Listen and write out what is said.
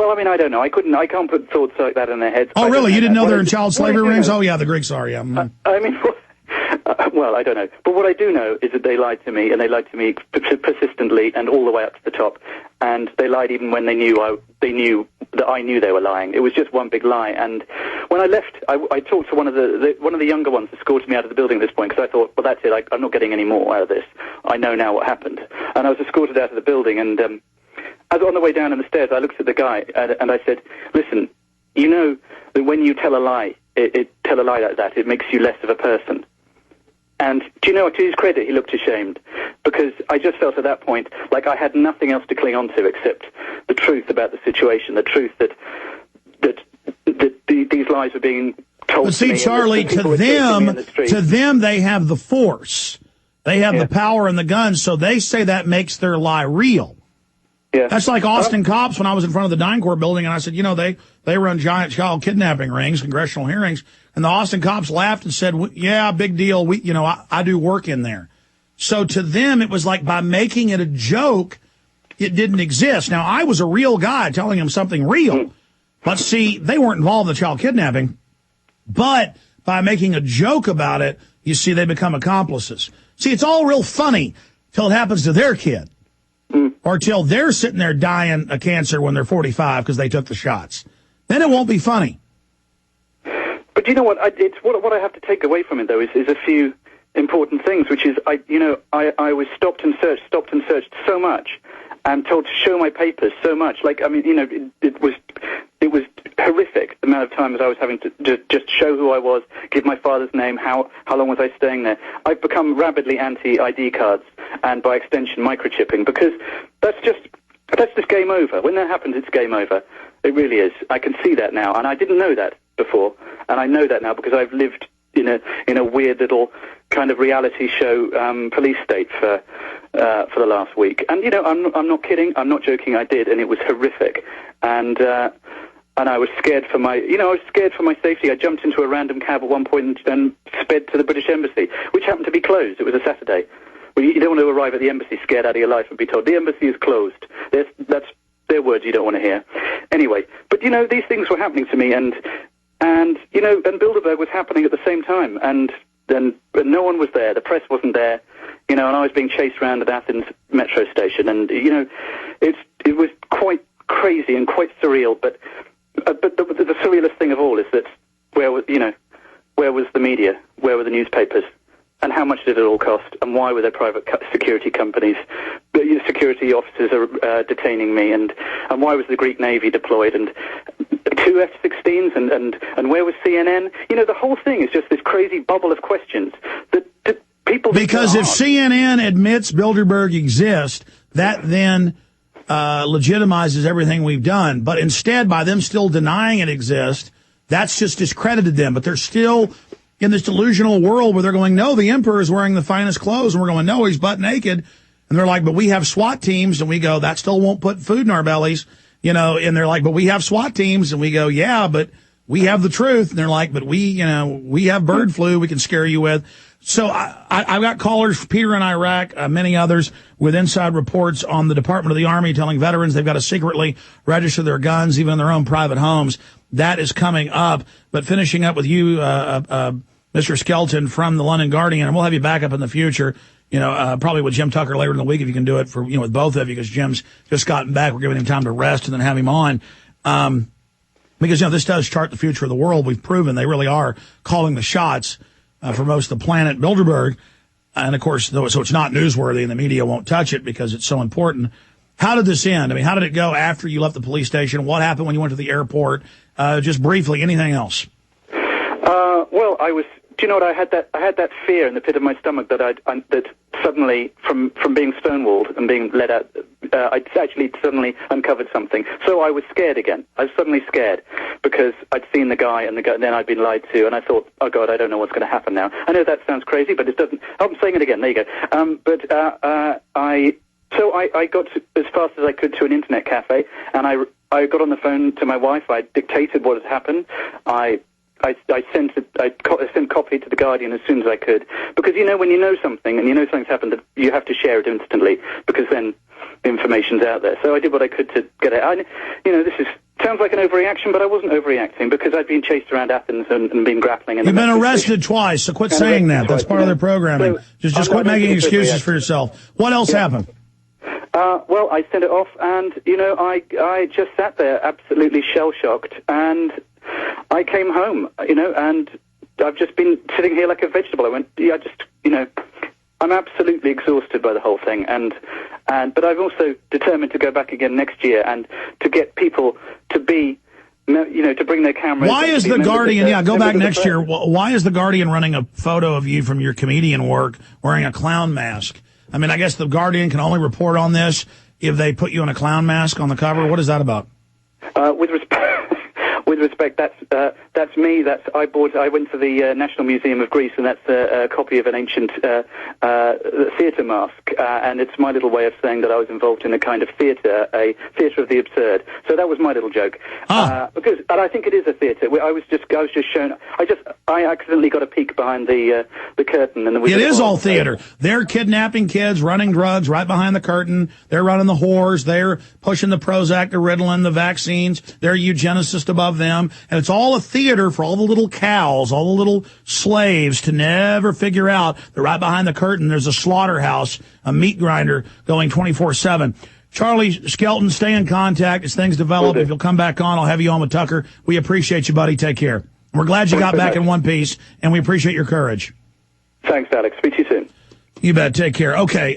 Well, I mean, I don't know. I can't put thoughts like that in their heads. Oh, really? You didn't know they're in child slavery rings? Oh, yeah, the Greeks are, yeah. I mean, well, I don't know. But what I do know is that they lied to me, and they lied to me persistently and all the way up to the top. And they lied even when they knew that I knew they were lying. It was just one big lie. And when I left, I talked to one of the younger ones that escorted me out of the building at this point, because I thought, well, that's it. I'm not getting any more out of this. I know now what happened. And I was escorted out of the building, and as on the way down the stairs, I looked at the guy, and I said, listen, you know that when you tell a lie, tell a lie like that, it makes you less of a person. And do you know, to his credit, he looked ashamed, because I just felt at that point like I had nothing else to cling on to except the truth about the situation, the truth that these lies were being told. But see, Charlie, to them, they have the force, they have the power and the guns, so they say that makes their lie real. Yeah. That's like Austin cops when I was in front of the DynCorp building, and I said, you know, they run giant child kidnapping rings, congressional hearings, and the Austin cops laughed and said, yeah, big deal. I do work in there. So to them, it was like by making it a joke, it didn't exist. Now, I was a real guy telling them something real. But see, they weren't involved in the child kidnapping. But by making a joke about it, you see, they become accomplices. See, it's all real funny till it happens to their kid. Or till they're sitting there dying of cancer when they're 45 because they took the shots. Then it won't be funny. But you know what? What I have to take away from it, though, is a few important things, which is, I was stopped and searched so much, and told to show my papers so much. Like, I mean, you know, it was horrific, the amount of time that I was having to just show who I was, give my father's name, how long was I staying there. I've become rabidly anti-ID cards, and by extension microchipping, because that's just game over. When that happens, it's game over. It really is. I can see that now, and I didn't know that before, and I know that now because I've lived in a weird little kind of reality show police state for the last week. And you know, I'm not kidding. I'm not joking. I did, and it was horrific. And I was scared for my safety. I jumped into a random cab at one point and sped to the British Embassy, which happened to be closed. It was a Saturday. Well, you don't want to arrive at the embassy scared out of your life and be told the embassy is closed. That's their words you don't want to hear. Anyway, but you know, these things were happening to me, and you know, and Bilderberg was happening at the same time, and no one was there. The press wasn't there, you know, and I was being chased around at Athens metro station, and you know, it was quite crazy and quite surreal. But the surrealist thing of all is that where was the media? Where were the newspapers? And how much did it all cost? And why were there private security companies, security officers are detaining me? And why was the Greek Navy deployed? And 2 F-16s? And where was CNN? You know, the whole thing is just this crazy bubble of questions that people... Because if CNN admits Bilderberg exists, that then legitimizes everything we've done. But instead, by them still denying it exists, that's just discredited them. But they're still in this delusional world where they're going, no, the emperor is wearing the finest clothes. And we're going, no, he's butt naked. And they're like, but we have SWAT teams. And we go, that still won't put food in our bellies. You know, and they're like, but we have SWAT teams. And we go, yeah, but we have the truth. And they're like, but we have bird flu we can scare you with. So I've got callers, Peter in Iraq, many others, with inside reports on the Department of the Army telling veterans they've got to secretly register their guns, even in their own private homes. That is coming up. But finishing up with you, Mr. Skelton from the London Guardian, and we'll have you back up in the future, you know, probably with Jim Tucker later in the week if you can do it for, you know, with both of you, because Jim's just gotten back. We're giving him time to rest and then have him on. Because, you know, this does chart the future of the world. We've proven they really are calling the shots for most of the planet. Bilderberg, and of course, so it's not newsworthy and the media won't touch it because it's so important. How did this end? I mean, how did it go after you left the police station? What happened when you went to the airport? Just briefly, anything else? Well, do you know what? I had that fear in the pit of my stomach that suddenly, from being stonewalled and being let out, I'd actually suddenly uncovered something. So I was scared again. I was suddenly scared because I'd seen the guy and then I'd been lied to, and I thought, oh God, I don't know what's going to happen now. I know that sounds crazy, but it doesn't. I'm saying it again. There you go. So I got as fast as I could to an internet cafe, and I got on the phone to my wife. I dictated what had happened. I sent copy to the Guardian as soon as I could, because you know, when you know something and you know something's happened, that you have to share it instantly, because then the information's out there. So I did what I could to get it. You know, this is Sounds like an overreaction, but I wasn't overreacting because I'd been chased around Athens and been grappling. You've been arrested twice, so quit saying that. That's part of their programming. So just quit making excuses for yourself. What else happened? Well, I sent it off, and, I just sat there absolutely shell-shocked, and I came home, and I've just been sitting here like a vegetable. I went, I'm absolutely exhausted by the whole thing, but I've also determined to go back again next year and to get people to be, to bring their cameras. Why is the Guardian? Go back next year. Why is the Guardian running a photo of you from your comedian work wearing a clown mask? I mean, I guess the Guardian can only report on this if they put you in a clown mask on the cover. What is that about? With respect, that's me. I went to the National Museum of Greece, and that's a copy of an ancient theatre mask, and it's my little way of saying that I was involved in a kind of theatre, a theatre of the absurd. So that was my little joke. And I think it is a theatre. I was just shown. I accidentally got a peek behind the curtain, and it is all theatre. They're kidnapping kids, running drugs right behind the curtain. They're running the whores. They're pushing the Prozac, the Ritalin, the vaccines. They're eugenicists above them, and it's all a theater for all the little cows, all the little slaves to never figure out that right behind the curtain there's a slaughterhouse, a meat grinder going 24/7. Charlie Skelton, stay in contact as things develop. If you'll come back on, I'll have you on with Tucker. We appreciate you, buddy. Take care. We're glad you got back in one piece, and we appreciate your courage. Thanks, Alex. Speak to you soon. You bet. Take care. Okay.